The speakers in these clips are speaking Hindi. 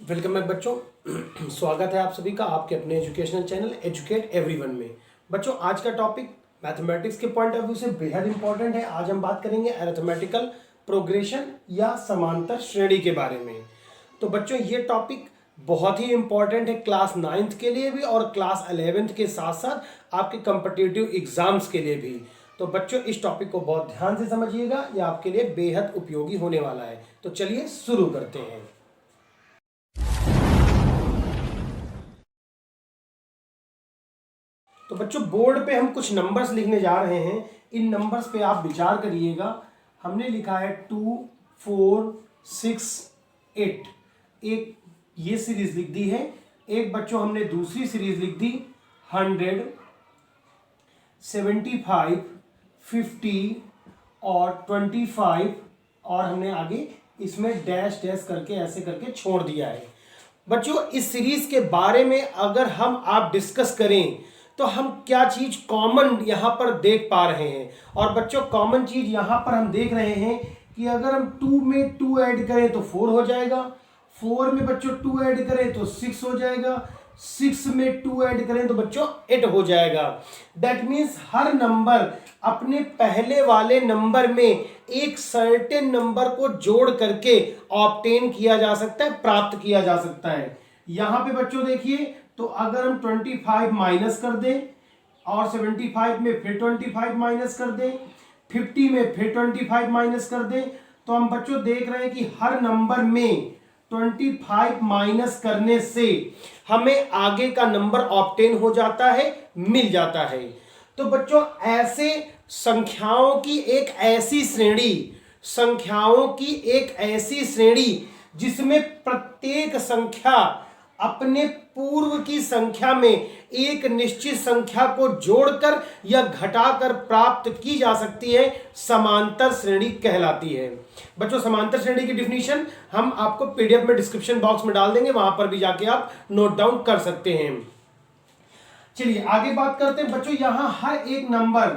वेलकम बैक बच्चों। स्वागत है आप सभी का आपके अपने एजुकेशनल चैनल एजुकेट एवरीवन में। बच्चों आज का टॉपिक मैथमेटिक्स के पॉइंट ऑफ व्यू से बेहद इंपॉर्टेंट है। आज हम बात करेंगे अरिथमेटिकल प्रोग्रेशन या समांतर श्रेणी के बारे में। तो बच्चों ये टॉपिक बहुत ही इंपॉर्टेंट है क्लास 9th के लिए भी और क्लास 11th के साथ साथ आपके कॉम्पिटिटिव एग्जाम्स के लिए भी। तो बच्चों इस टॉपिक को बहुत ध्यान से समझिएगा, ये आपके लिए बेहद उपयोगी होने वाला है। तो चलिए शुरू करते हैं। तो बच्चों बोर्ड पे हम कुछ नंबर्स लिखने जा रहे हैं। इन नंबर्स पे आप विचार करिएगा। हमने लिखा है 2, 4, 6, 8। एक ये सीरीज लिख दी है। एक बच्चों हमने दूसरी सीरीज लिख दी 100, 75, 50 और 25 और हमने आगे इसमें डैश डैश करके ऐसे करके छोड़ दिया है। बच्चों इस सीरीज के बारे में अगर हम आप डिस्कस करें तो हम क्या चीज कॉमन यहां पर देख पा रहे हैं। और बच्चों कॉमन चीज यहां पर हम देख रहे हैं कि अगर हम 2 में 2 ऐड करें तो 4 हो जाएगा, 4 में बच्चों 2 ऐड करें तो 6 हो जाएगा, 6 में 2 ऐड करें तो बच्चों 8 हो जाएगा। दैट मीन्स हर नंबर अपने पहले वाले नंबर में एक सर्टेन नंबर को जोड़ करके ऑब्टेन किया जा सकता है, प्राप्त किया जा सकता है। यहां पे बच्चों देखिए, तो अगर हम 25 माइनस कर दें और 75 में फिर 25 माइनस कर दें, 50 में फिर 25 माइनस कर दें, तो हम बच्चों देख रहे हैं कि हर नंबर में 25 माइनस करने से हमें आगे का नंबर ऑब्टेन हो जाता है, मिल जाता है। तो बच्चों ऐसे संख्याओं की एक ऐसी श्रेणी जिसमें प्रत्येक संख्या अपने पूर्व की संख्या में एक निश्चित संख्या को जोड़कर या घटाकर प्राप्त की जा सकती है, समांतर श्रेणी कहलाती है। बच्चों समांतर श्रेणी की डिफिनीशन हम आपको पीडीएफ में डिस्क्रिप्शन बॉक्स में डाल देंगे, वहां पर भी जाके आप नोट डाउन कर सकते हैं। चलिए आगे बात करते हैं। बच्चों यहां हर एक नंबर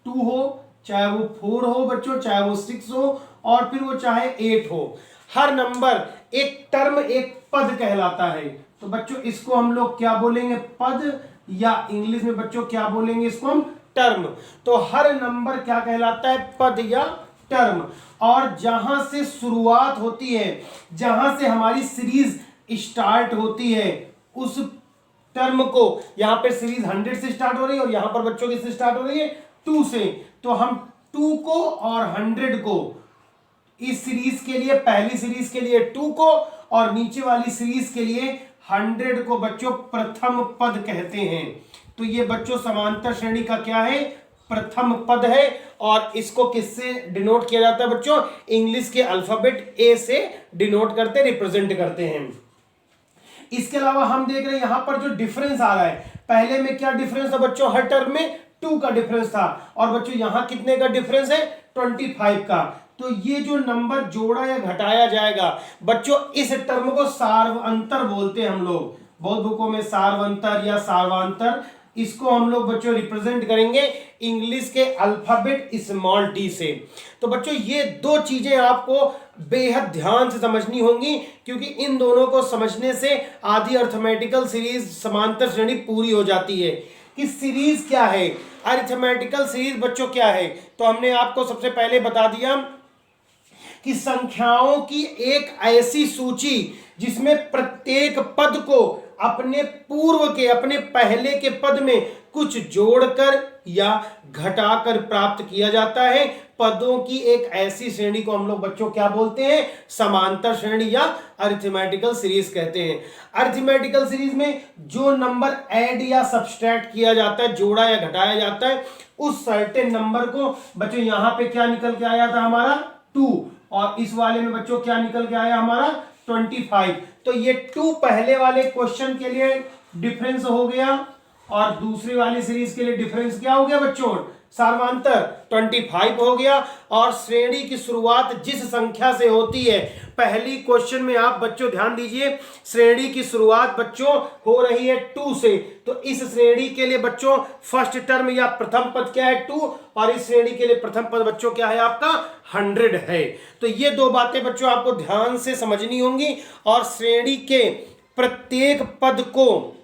2 हो, चाहे वो 4 हो बच्चों, चाहे वो 6 हो और फिर वो चाहे 8 हो, हर नंबर एक टर्म, एक पद कहलाता है। तो बच्चों इसको हम लोग क्या बोलेंगे, पद, या इंग्लिश में बच्चों क्या बोलेंगे इसको हम, टर्म। तो हर नंबर क्या कहलाता है, पद या टर्म। और जहां से शुरुआत होती है, जहां से हमारी सीरीज स्टार्ट होती है, उस टर्म को, यहां पर सीरीज 100 से स्टार्ट हो रही है और यहां पर बच्चों किससे स्टार्ट हो रही है, 2 से। तो हम 2 को और 100 को इस सीरीज के लिए, पहली सीरीज के लिए 2 को और नीचे वाली सीरीज के लिए 100 को बच्चों प्रथम पद कहते हैं। तो ये बच्चों समांतर श्रेणी का क्या है, प्रथम पद है। और इसको किससे डिनोट किया जाता है बच्चों, इंग्लिश के अल्फाबेट ए से डिनोट करते, रिप्रेजेंट करते हैं। इसके अलावा हम देख रहे हैं यहां पर जो डिफरेंस आ रहा है, पहले में क्या डिफरेंस था बच्चों, हर टर्म में 2 का डिफरेंस था और बच्चों यहां कितने का डिफरेंस है, 25 का। तो ये जो नंबर जोड़ा या घटाया जाएगा बच्चों, इस टर्म को सार्वंतर बोलते हैं हम लोग, बहुत बुकों में सार्वंतर या सार्वांतर, इसको हम लोग बच्चों रिप्रेजेंट करेंगे इंग्लिश के अल्फाबेट स्मॉल डी से। तो बच्चों ये दो चीजें आपको बेहद ध्यान से समझनी होंगी, क्योंकि इन दोनों को समझने से आधी अरिथमेटिकल सीरीज समांतर श्रेणी पूरी हो जाती है। कि सीरीज क्या है, अरिथमेटिकल सीरीज बच्चों क्या है, तो हमने आपको सबसे पहले बता दिया कि संख्याओं की एक ऐसी सूची जिसमें प्रत्येक पद को अपने पूर्व के, अपने पहले के पद में कुछ जोड़कर या घटाकर प्राप्त किया जाता है। पदों की एक ऐसी श्रेणी को हम लोग बच्चों क्या बोलते हैं, समांतर श्रेणी या अरिथमेटिकल सीरीज कहते हैं। अरिथमेटिकल सीरीज में जो नंबर ऐड या सब्सट्रैक्ट किया जाता है, जोड़ा या घटाया जाता है, उस सर्टेन नंबर को बच्चों यहां पे क्या निकल के आया था हमारा 2, और इस वाले में बच्चों क्या निकल के आया हमारा 25। तो ये 2 पहले वाले क्वेश्चन के लिए डिफरेंस हो गया और दूसरी वाली सीरीज के लिए डिफरेंस क्या हो गया बच्चों, सार्वंतर 25 हो गया। और श्रेणी की शुरुआत जिस संख्या से होती है, पहली क्वेश्चन में आप बच्चों ध्यान दीजिए, श्रेणी की शुरुआत बच्चों हो रही है 2 से, तो इस श्रेणी के लिए बच्चों फर्स्ट टर्म या प्रथम पद क्या है 2, और इस श्रेणी के लिए प्रथम पद बच्चों क्या है आपका 100 है। तो ये दो बातें बच्चों आपको ध्यान से समझनी होंगी। और श्रेणी के प्रत्येक पद को,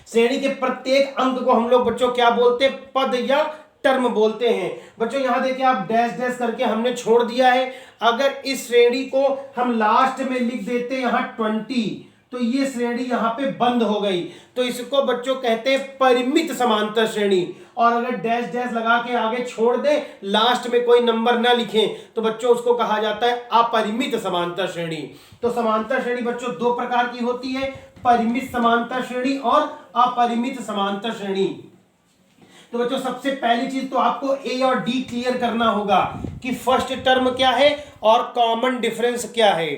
श्रेणी के प्रत्येक अंक को हम लोग बच्चों क्या बोलते हैं, पद या टर्म बोलते हैं। बच्चों यहां देखिए आप डैश डैश करके हमने छोड़ दिया है। अगर इस श्रेणी को हम लास्ट में लिख देते यहां 20, तो ये श्रेणी यहां पे बंद हो गई, तो इसको बच्चों कहते हैं परिमित समांतर श्रेणी। और अगर डैश डैश लगा के आगे छोड़ दे, लास्ट में कोई नंबर ना लिखें, तो बच्चों उसको कहा जाता है अपरिमित समांतर श्रेणी। तो समांतर श्रेणी बच्चों दो प्रकार की होती है, परिमित समांतर श्रेणी और अपरिमित समांतर श्रेणी। तो बच्चों सबसे पहली चीज तो आपको ए और डी क्लियर करना होगा कि फर्स्ट टर्म क्या है और कॉमन डिफरेंस क्या है।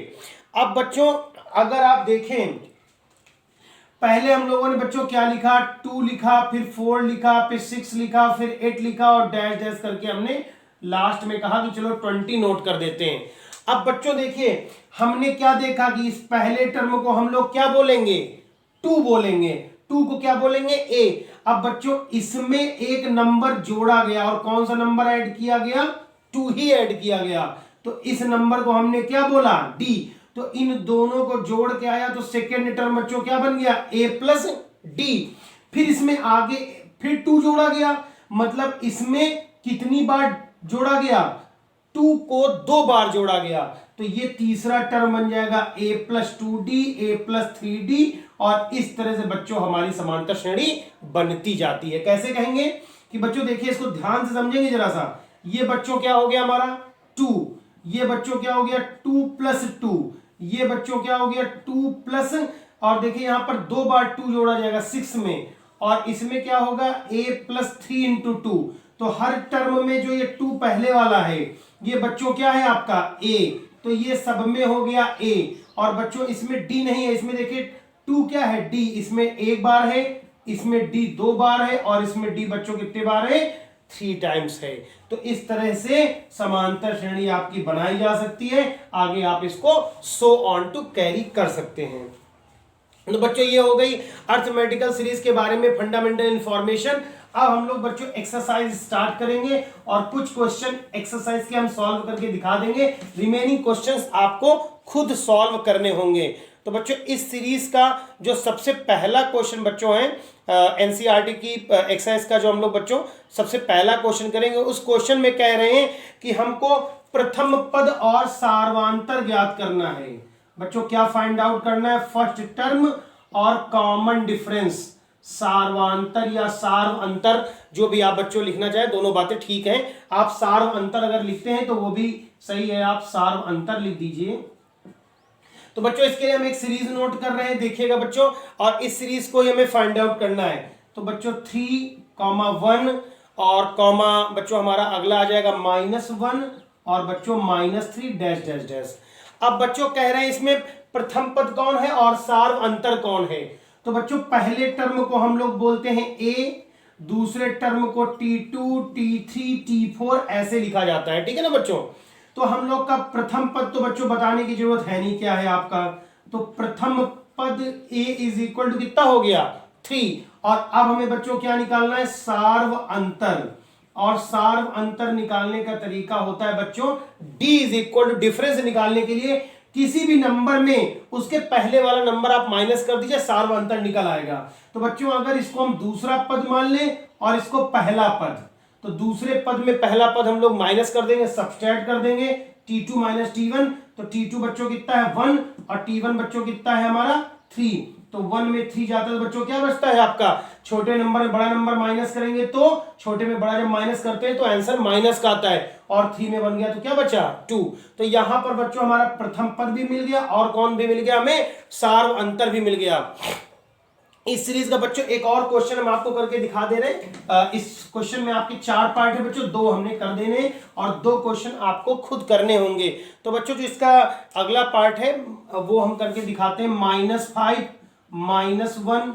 अब बच्चों अगर आप देखें, पहले हम लोगों ने बच्चों क्या लिखा, 2 लिखा, फिर 4 लिखा, फिर 6 लिखा, फिर 8 लिखा, और डैश डैश करके हमने लास्ट में कहा कि चलो 20 नोट कर देते हैं। अब बच्चों देखिए हमने क्या देखा कि इस पहले टर्म को हम लोग क्या बोलेंगे, 2 बोलेंगे, 2 को क्या बोलेंगे ए। अब बच्चों इसमें एक नंबर जोड़ा गया, और कौन सा नंबर ऐड किया गया, 2 ही ऐड किया गया, तो इस नंबर को हमने क्या बोला, डी। तो इन दोनों को जोड़ के आया, तो सेकेंड टर्म बच्चों क्या बन गया, ए प्लस डी। फिर इसमें आगे फिर 2 जोड़ा गया, मतलब इसमें कितनी बार जोड़ा गया, 2 को 2 बार जोड़ा गया, तो ये तीसरा टर्म बन जाएगा a plus 2d, a plus 3d, और इस तरह से बच्चों हमारी समांतर श्रेणी बनती जाती है। कैसे कहेंगे कि बच्चों देखिए इसको ध्यान से समझेंगे जरा सा, ये बच्चों क्या हो गया हमारा 2, ये बच्चों क्या हो गया 2 प्लस 2, ये बच्चों क्या हो गया 2 प्लस, और देखिए यहां पर 2 बार 2 जोड़ा जाएगा 6 में, और इसमें क्या होगा a प्लस 3 इंटू 2। तो हर टर्म में जो ये 2 पहले वाला है ये बच्चों क्या है आपका a, तो ये सब में हो गया a। और बच्चों इसमें d नहीं है, इसमें देखिए 2 क्या है d, इसमें एक बार है, इसमें d 2 बार है, और इसमें d बच्चों कितने बार है 3 टाइम्स है। तो इस तरह से समांतर श्रेणी आपकी बनाई जा सकती है। आगे आप इसको सो ऑन टू कैरी कर सकते हैं। तो बच्चों ये हो गई अर्थमेटिकल सीरीज के बारे में फंडामेंटल इंफॉर्मेशन। अब हम लोग बच्चों एक्सरसाइज स्टार्ट करेंगे, और कुछ क्वेश्चन एक्सरसाइज के हम सॉल्व करके दिखा देंगे, रिमेनिंग क्वेश्चंस आपको खुद सॉल्व करने होंगे। तो बच्चों इस सीरीज का जो सबसे पहला क्वेश्चन बच्चों है एनसीईआरटी की एक्सरसाइज का, जो हम लोग बच्चों सबसे पहला क्वेश्चन करेंगे, उस क्वेश्चन में कह रहे हैं कि हमको प्रथम पद और सार्वंतर ज्ञात करना है। बच्चों क्या फाइंड आउट करना है, फर्स्ट टर्म और कॉमन डिफरेंस, सार्वंतर या सार्व अंतर, जो भी आप बच्चों लिखना चाहे, दोनों बातें ठीक हैं। आप सार्व अंतर अगर लिखते हैं तो वो भी सही है, आप सार्व अंतर लिख दीजिए। तो बच्चों इसके लिए हम एक सीरीज नोट कर रहे हैं, देखिएगा बच्चों, और इस सीरीज को हमें फाइंड आउट करना है। तो बच्चों 3,1 और कॉमा बच्चों हमारा अगला आ जाएगा -1 और बच्चों -3 डैश डैश डैश। अब बच्चों कह रहे हैं इसमें प्रथम पद कौन है और सार्व अंतर कौन है। तो बच्चों पहले टर्म को हम लोग बोलते हैं a, दूसरे टर्म को T2, T3, T4 ऐसे लिखा जाता है, ठीक है ना बच्चों। तो हम लोग का प्रथम पद तो बच्चों बताने की जरूरत है नहीं, क्या है आपका, तो प्रथम पद a इज इक्वल टू कितना हो गया 3, और अब हमें बच्चों क्या निकालना है, सार्व अंतर। और सार्व अंतर निकालने का तरीका होता है बच्चों d is equal to difference निकालने के लिए किसी भी नंबर में उसके पहले वाला नंबर आप माइनस कर दीजिए, सार्व अंतर निकल आएगा। तो बच्चों अगर इसको हम दूसरा पद मान लें और इसको पहला पद, तो दूसरे पद में पहला पद हम लोग माइनस कर देंगे, सब्सट्रैक्ट कर देंगे, T2 माइनस T1, तो T2 बच्चों कितना है 1 और T1 बच्चों कितना है हमारा 3। तो 1 में 3 जाता है तो बच्चों क्या बचता है आपका, छोटे नंबर में बड़ा नंबर माइनस करेंगे तो छोटे में बड़ा जब माइनस करते हैं तो आंसर माइनस का आता है, और 3 में बन गया तो क्या बचा 2। तो यहां पर बच्चों हमारा प्रथम पद भी मिल गया और कौन भी मिल गया, हमें सार्व अंतर भी मिल गया। इस सीरीज का बच्चों एक और क्वेश्चन हम आपको करके दिखा दे रहे हैं। इस क्वेश्चन में आपके 4 पार्ट है बच्चों, 2 हमने कर देने और 2 क्वेश्चन आपको खुद करने होंगे। तो बच्चों जो इसका अगला पार्ट है वो हम करके दिखाते हैं, -5, -1,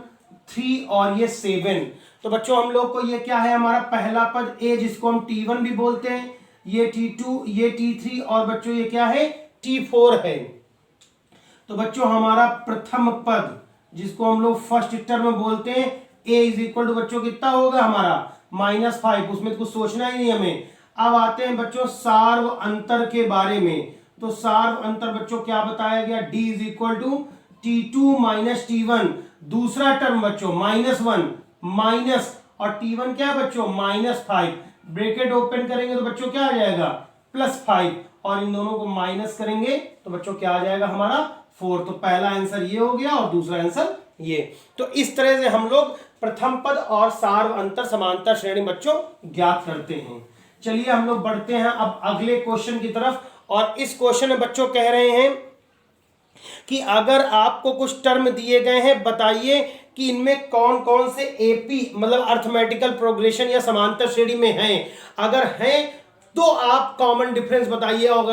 3 और ये 7। तो बच्चों हम लोग को ये क्या है, हमारा पहला पद ए, जिसको हम T1 भी बोलते हैं, ये T2, ये T3 और बच्चों ये क्या है, T4 है। तो बच्चों हमारा प्रथम पद, जिसको हम लोग फर्स्ट टर्म बोलते हैं, a इज इक्वल टू बच्चों कितना होगा हमारा -5, उसमें तो कुछ सोचना ही नहीं हमें। अब आते हैं बच्चों सार्व अंतर के बारे में। तो सार्व अंतर बच्चों क्या बताया गया, d is equal to T2 minus T1, दूसरा टर्म बच्चों -1 माइनस, और T1 क्या है बच्चों -5, ब्रैकेट ओपन करेंगे तो बच्चों क्या आ जाएगा +5, और इन दोनों को माइनस करेंगे तो बच्चों क्या आ जाएगा हमारा 4। तो पहला आंसर ये हो गया और दूसरा आंसर ये। तो इस तरह से हम लोग प्रथम पद और सार्व अंतर समांतर श्रेणी बच्चों ज्ञात करते हैं। चलिए हम लोग बढ़ते हैं अब अगले क्वेश्चन की तरफ, और इस क्वेश्चन में बच्चों कह रहे हैं कि अगर आपको कुछ टर्म दिए गए हैं, बताइए कि इनमें कौन कौन से एपी मतलब अर्थमेटिकल प्रोग्रेशन या समांतर श्रेणी में हैं। अगर हैं तो आप कॉमन डिफरेंस बताइए, और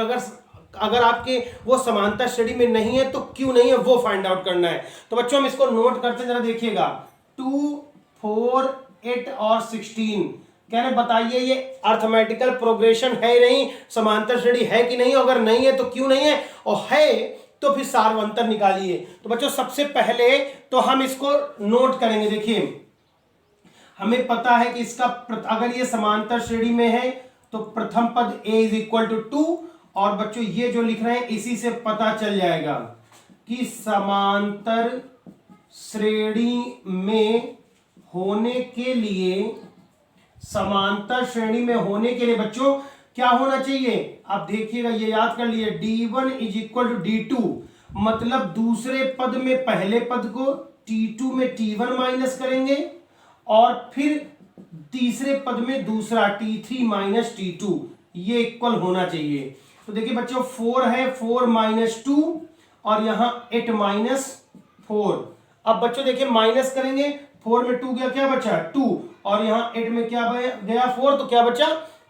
अगर आपके वो समांतर श्रेणी में नहीं है तो क्यों नहीं है वो फाइंड आउट करना है। तो बच्चों हम इसको नोट करते जरा देखिएगा, 2, 4, 8 और 16 कह रहे बताइए ये अर्थमेटिकल प्रोग्रेशन है नहीं, समांतर श्रेणी है कि नहीं, अगर नहीं है तो क्यों नहीं है, और है तो फिर सार्वंतर निकालिए। तो बच्चों सबसे पहले तो हम इसको नोट करेंगे। देखिए हमें पता है कि इसका अगर ये समांतर श्रेणी में है तो प्रथम पद a इज इक्वल टू 2, और बच्चों ये जो लिख रहे हैं इसी से पता चल जाएगा कि समांतर श्रेणी में होने के लिए, समांतर श्रेणी में होने के लिए बच्चों क्या होना चाहिए, आप देखिएगा ये याद कर लिए, d1 is equal to d2, मतलब दूसरे पद में पहले पद को, t2 में t1 माइनस करेंगे, और फिर तीसरे पद में दूसरा t3 माइनस t2, ये इक्वल होना चाहिए। तो देखिए बच्चों 4 है, 4 माइनस 2, और यहां 8 माइनस 4। अब बच्चों देखिए माइनस करेंगे, 4 में 2 गया, क्या बचा 2, और यहां 8 में क्या गया 4, तो क्या बचा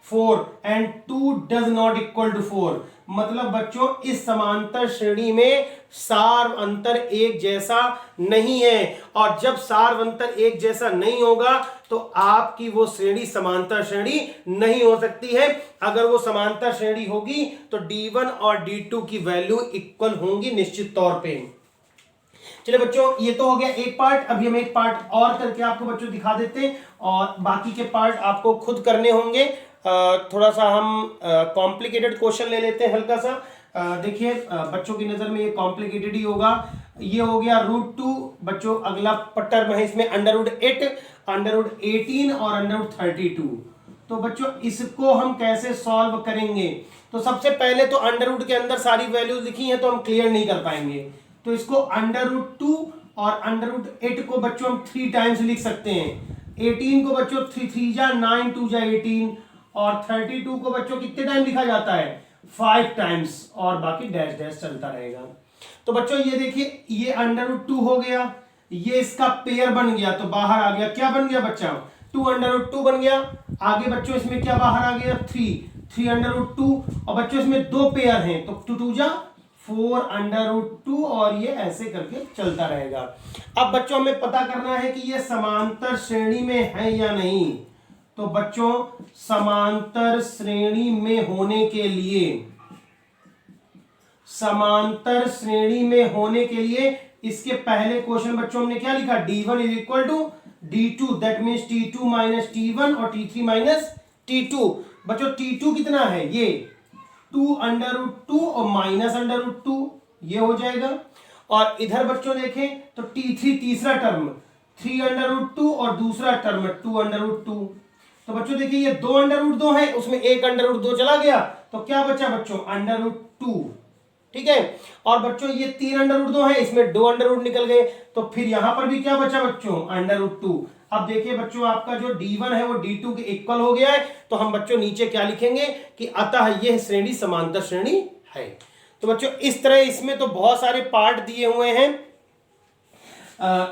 4, and 2 does not equal to 4। मतलब बच्चों इस समांतर श्रेणी में सार्व अंतर एक जैसा नहीं है, और जब सार्व अंतर एक जैसा नहीं होगा तो आपकी वो श्रेणी समांतर श्रेणी नहीं हो सकती है। अगर वो समांतर श्रेणी होगी तो d1 और d2 की वैल्यू इक्वल होंगी निश्चित तौर पे। चलिए बच्चों ये तो हो गया एक पार्ट, अभी हम एक पार्ट और करके आपको बच्चों दिखा देते हैं, और बाकी के पार्ट आपको खुद करने होंगे। थोड़ा सा हम कॉम्प्लिकेटेड क्वेश्चन ले लेते हैं हल्का सा। देखिए बच्चों की नजर में ये कॉम्प्लिकेटेड ही होगा। ये हो गया √2 बच्चों, अगला टर्म है इसमें √8, √18 और √32। तो बच्चों इसको हम कैसे सॉल्व करेंगे, तो सबसे पहले तो अंडर के अंदर सारी वैल्यूज लिखी हैं तो हम क्लियर नहीं कर पाएंगे, तो इसको √2 और √8 को बच्चों हम 3 टाइम्स लिख सकते हैं। 18 को बच्चों 3 जा 9, 2 जा 18, और 32 को बच्चों कितने टाइम लिखा जाता है 5 टाइम्स, और बाकी डैश डैश चलता रहेगा। तो बच्चों ये देखिए ये √2 हो गया, ये इसका पेयर बन गया तो बाहर आ गया, क्या बन गया बच्चा 2 बन गया। आगे बच्चों इसमें क्या बाहर आ गया 3 √2, और बच्चों इसमें 2 पेयर हैं तो 2 जा 4 √2, और ये ऐसे करके चलता रहेगा। अब बच्चों हमें पता करना है कि ये समांतर श्रेणी में है या नहीं। तो बच्चों समांतर श्रेणी में होने के लिए, समांतर श्रेणी में होने के लिए इसके पहले क्वेश्चन बच्चों हमने क्या लिखा, d1 is equal to d2, that means t2 minus t1 और t3 माइनस t2। बच्चों t2 कितना है, ये 2 √2 और माइनस √2, ये हो जाएगा। और इधर बच्चों देखें तो t3 तीसरा टर्म 3 √2 और दूसरा टर्म 2 √2। तो बच्चों देखिए ये 2 √2 है, उसमें एक √2 चला गया तो क्या बचा बच्चों √2, ठीक है। और बच्चों ये 3 √2 है, इसमें 2 √ निकल गए, तो फिर यहां पर भी क्या बचा बच्चों √2। अब देखिए बच्चों आपका जो d1 है वो d2 के इक्वल हो गया है, तो हम बच्चों नीचे क्या लिखेंगे कि अतः यह श्रेणी समांतर श्रेणी है। तो बच्चों इस तरह इसमें तो बहुत सारे पार्ट दिए हुए हैं।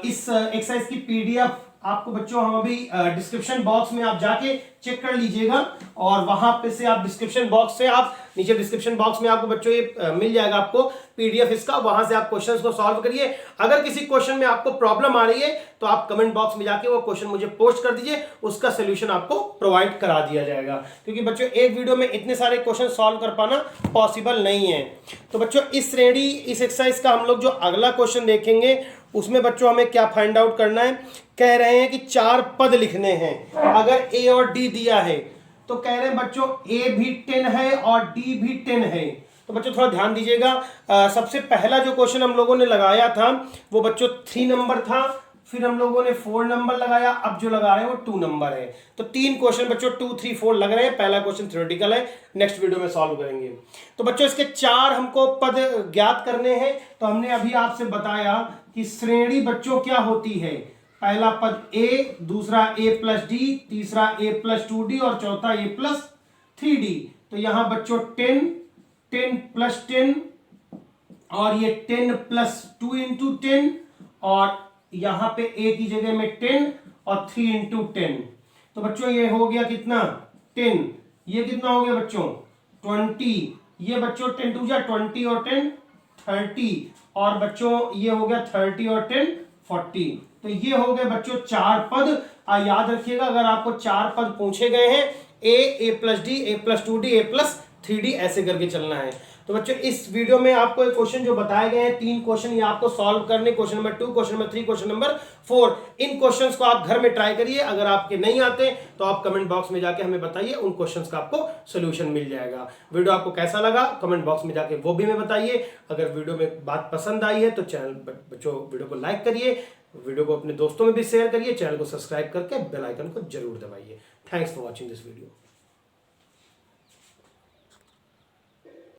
इस एक्सरसाइज की PDF आपको बच्चों हम अभी डिस्क्रिप्शन बॉक्स में आप जाके चेक कर लीजिएगा। और वहां पे से आप डिस्क्रिप्शन बॉक्स से, आप नीचे डिस्क्रिप्शन बॉक्स में आपको बच्चों ये मिल जाएगा आपको पीडीएफ इसका, वहां से आप क्वेश्चंस को सॉल्व करिए। अगर किसी क्वेश्चन में आपको प्रॉब्लम आ रही है तो आप कमेंट बॉक्स में जाके वो क्वेश्चन मुझे पोस्ट कर दीजिए, उसका सोल्यूशन आपको प्रोवाइड करा दिया जाएगा। क्योंकि बच्चों एक वीडियो में इतने सारे क्वेश्चन सॉल्व कर पाना पॉसिबल नहीं है। तो बच्चों इस श्रेणी, इस एक्सरसाइज का हम लोग जो अगला क्वेश्चन देखेंगे उसमें बच्चों हमें क्या फाइंड आउट करना है। कह रहे हैं कि 4 पद लिखने हैं। अगर ए और डी दिया है तो कह रहे हैं बच्चों ए भी 10 है और डी भी 10 है। तो बच्चों थोड़ा ध्यान दीजिएगा। सबसे पहला जो क्वेश्चन हम लोगों ने लगाया था वो बच्चों 3 नंबर था, फिर हम लोगों ने 4 नंबर लगाया, अब जो लगा रहे हैं वो 2 नंबर है। तो 3 क्वेश्चन बच्चों 2, 3, 4 लग रहे हैं। पहला क्वेश्चन थ्योरेटिकल है, नेक्स्ट वीडियो में सॉल्व करेंगे। तो बच्चों इसके 4 हमको पद ज्ञात करने हैं। तो हमने अभी आपसे बताया कि श्रेणी बच्चों क्या होती है। पहला पद ए, दूसरा ए प्लस डी, तीसरा ए प्लस 2d और चौथा ए प्लस 3d। तो यहां बच्चों 10, 10 प्लस 10 और ये 10 प्लस 2 इंटू 10 और यहां पे ए की जगह में 10 और 3 इंटू 10। तो बच्चों ये हो गया कितना 10, ये कितना हो गया बच्चों 20, ये बच्चों 10 टू जा 20 और 10 30 और बच्चों ये हो गया 30 और 10 40। तो ये हो गए बच्चों 4 पद। याद रखिएगा अगर आपको 4 पद पूछे गए हैं, ए प्लस डी, ए प्लस 2d, ए प्लस 3d, ऐसे करके चलना है। तो बच्चों इस वीडियो में आपको एक क्वेश्चन जो बताए गए हैं 3 क्वेश्चन, ये आपको सॉल्व करने, question number 2, question number 3, question number 4। इन क्वेश्चंस को आप घर में ट्राई करिए। अगर आपके नहीं आते तो आप कमेंट बॉक्स में जाके हमें बताइए, उन क्वेश्चंस का आपको सोल्यूशन मिल जाएगा। वीडियो आपको कैसा लगा कमेंट बॉक्स में जाके वो भी हमें बताइए। अगर वीडियो में बात पसंद आई है तो चैनल बच्चों वीडियो को लाइक करिए, वीडियो को अपने दोस्तों में भी शेयर करिए, चैनल को सब्सक्राइब करके बेल आइकन को जरूर दबाइए। Thanks for watching this video.